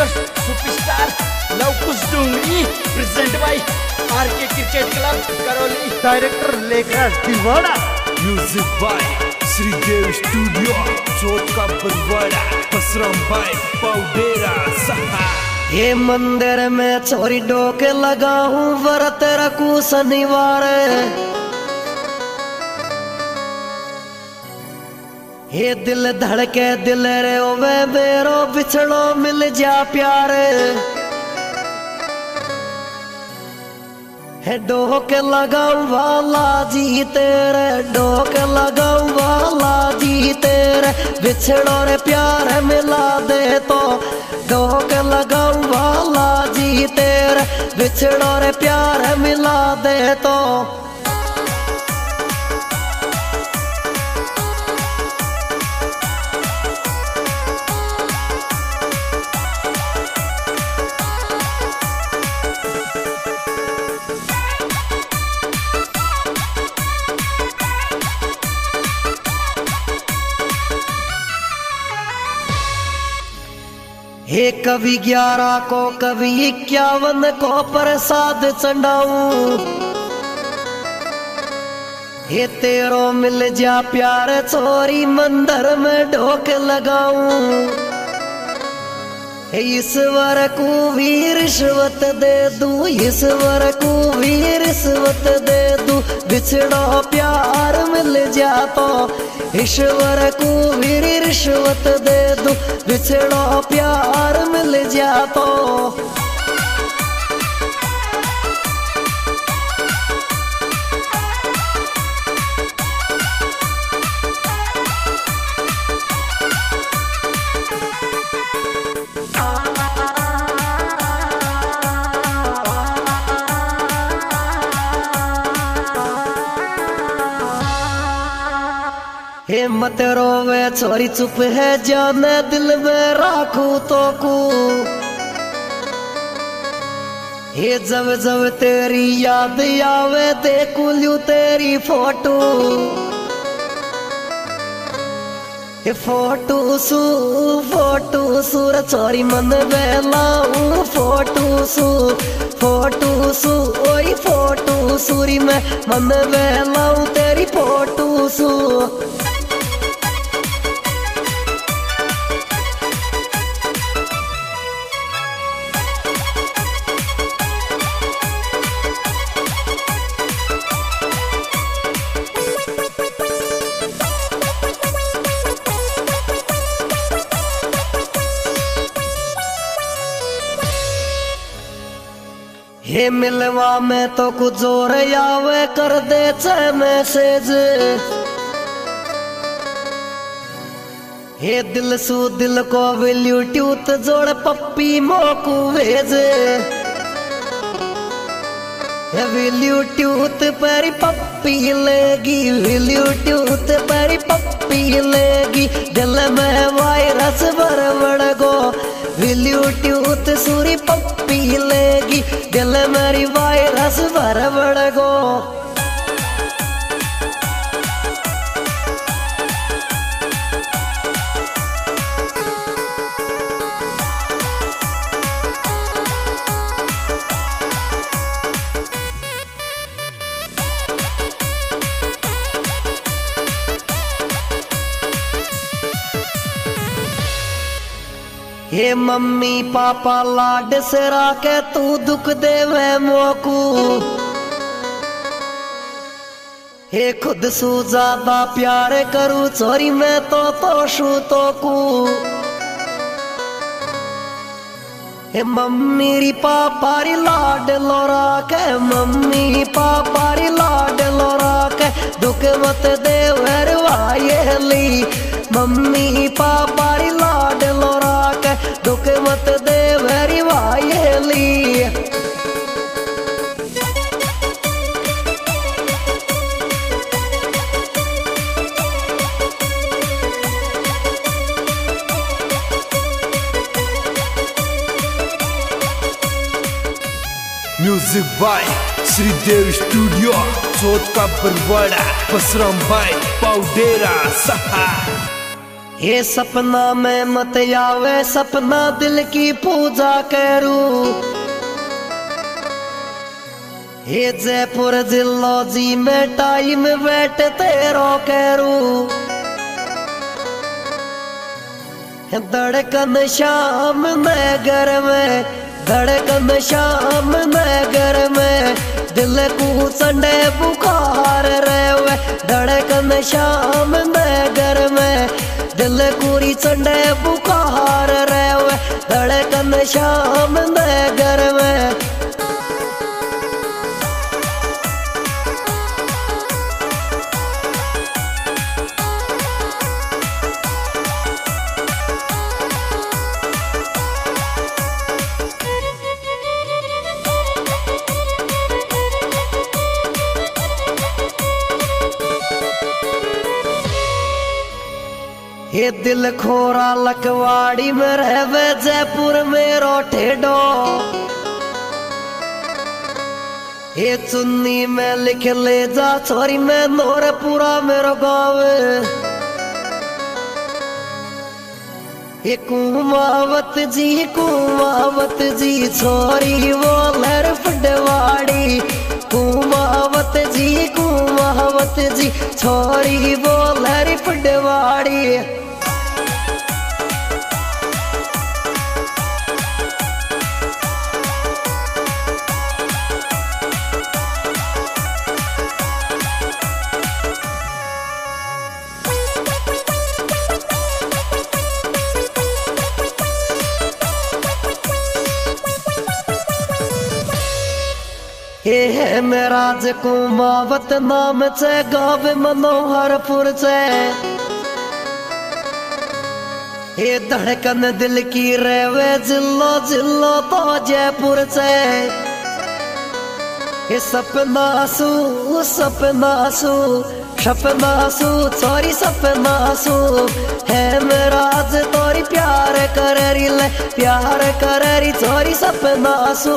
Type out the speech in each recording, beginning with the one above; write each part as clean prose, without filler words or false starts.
Singer superstar Lavkush Dongri present by RK cricket club Karauli. Director Lekhraj Diwada. Music by Shridev studio Chauth का बरवाड़ा। बसराम भाई पाउडेरा सहा। ये मंदिर में चोरी डोके लगाऊं व्रत रखूं शनिवार। ये दिल धड़के दिल रे ओवे मेरो बिछड़ो मिल जा प्यार। है डोके लगाऊं वाला जी तेरे, डोके लगाऊं वाला जी तेरे, बिछड़ो रे प्यार मिला दे तो। डोके लगाऊं वाला जी तेरे, बिछड़ो रे प्यार मिला दे तो। हे कभी 11 को कभी 51 को प्रसाद चढ़ाऊं। हे तेरो मिल जा प्यार चोरी मंदिर में ढोक लगाऊं। ईश्वर को भी रिश्वत दे दूं, ईश्वर को भी रिश्वत दे दूं, बिछड़ो प्यार मिल जा तो। ईश्वर को भी रिश्वत दे दूं, बिछड़ो प्यार मिल जा तो। हे मत रोवे छोरी चुप है जाने दिल में राखू तो को। हे जब जब तेरी याद आवे देखू लू तेरी फोटो। हे फोटो सू रे छोरी मन बेलाऊ। फोटो सू ओई फोटो सूरी में मन बेलाऊ तेरी फोटो सू। हे मिलवा में तो कुछ जोर आवे कर दे चे मैसेज। हे दिल सू दिल को ब्लूटूथ जोड़ पप्पी मोकू भेज। हे ब्लूटूथ पर पप्पी लेगी, ब्लूटूथ पर पप्पी लेगी, दिल में वायरस बरबड़ गो। ब्लूटूथ सूरी पप्पी लेगी, दिल मेरी वायरस बरबड़ गो। हे मम्मी पापा लाड से राके तू दुख देवे मोकू। हे खुद सू ज्यादा प्यार करूं छोरी मैं तो शू तो को। हे मम्मी री पापा री लाड लोरा के, मम्मी पापा री लाड लोरा के, दुख मत देवर वायली। मम्मी पापा री लाड लोरा के, दुख मत देवर वायली। Music by Shridev studio Chauth का बरवाड़ा। बसराम भाई पाउडेरा सहा। ये सपना में मत आवे, सपना दिल की पूजा करूं। ये जयपुर जिलो जी में टाइम बैठ तेरो करूं। धड़कन शाम नगर में, धड़कन शाम नगर में, दिल को संडे बुखार रेवे। धड़कन शाम नगर में, दिल पूरी संडे बुखार रेवे। धड़कन शाम नगर में। ये दिल खोरा लकवाड़ी में रहवे, जयपुर में रोठेडो। ये चुन्नी में लिख ले जा छोरी में नोरपुरा मेरो गाँव। ये कुमावत जी छोरी वो लहर फुडवाड़ी। कुमावत जी छोरी वो लहर फुडवाड़ी। ये है मेरा कुमावत नाम से गाँव मनोहरपुर से। ये धड़कन दिल की रेवे, जिलो जिलो तो जयपुर से। ये सपना सू सॉरी सपना सू है मेरा तोरी प्यार करेरी ले, प्यार करेरी सॉरी सपना सू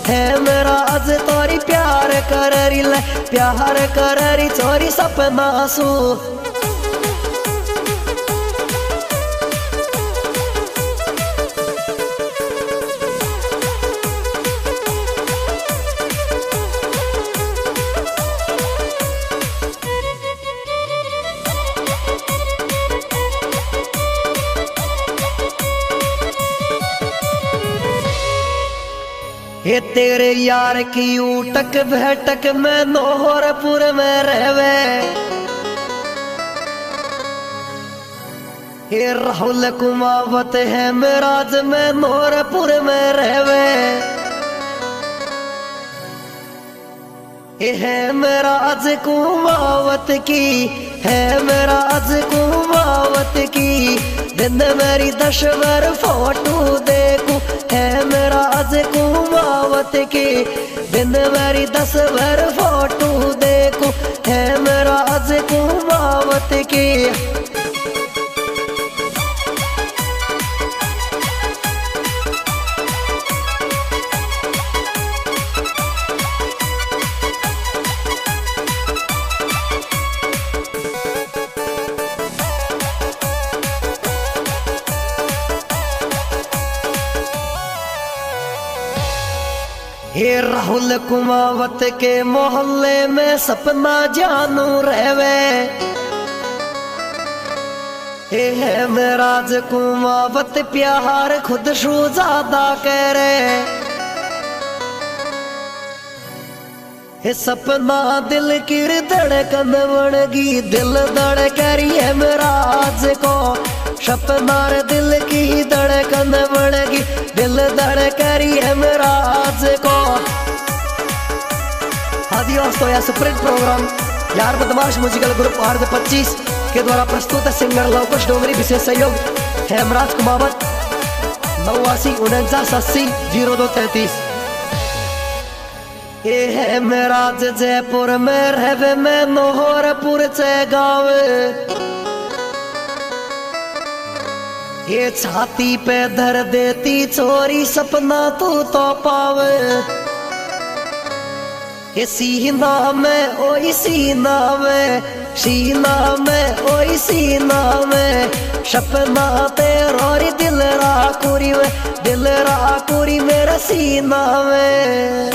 है मेरा तोरी प्यार करेरी ले, प्यार करेरी सॉरी सपना सू। ये तेरे यार की उटक बैठक में नोहरपुर में रहवे। ये राहुल कुमावत है मेराज में नोहरपुर में रहवे। ये है मेराज कुमावत की, है मेराज कुमावत की। दिन मेरी 10 बार फोटो देखूं, है मेराज कुमावत की। दिन मेरी 10 बार फोटो देखूं, है मेराज कुमावत की। ये राहुल कुमावत के मोहल्ले में सपना जानू रहवे। ये है मेराज कुमावत प्यार खुद शू ज्यादा करे। ये सपना दिल की धड़कन बनगी, दिल धड़करी है मेराज को। सपना दिल की धड़कन बनगी, दिल धड़करी है मेराज को। आदि दोस्तों यह स्प्रिंट प्रोग्राम यार बदमाश म्यूजिकल ग्रुप आर्द 25 के द्वारा प्रस्तुत है। सिंगर लवकुश डोंगरी, विशेष सहयोग हेमराज कुमावत 8949 80 0233। ये है मेराज जयपुर में रहवे में नोहरपुर से गाँव। ये छाती पे धर देती छोरी सपना तू तो पावे। ये सीना में ओ सीना में सीना में ओई सीना में सपना तेरा रे दिल राकुरी में दिल राकुरी मेरे सीना में।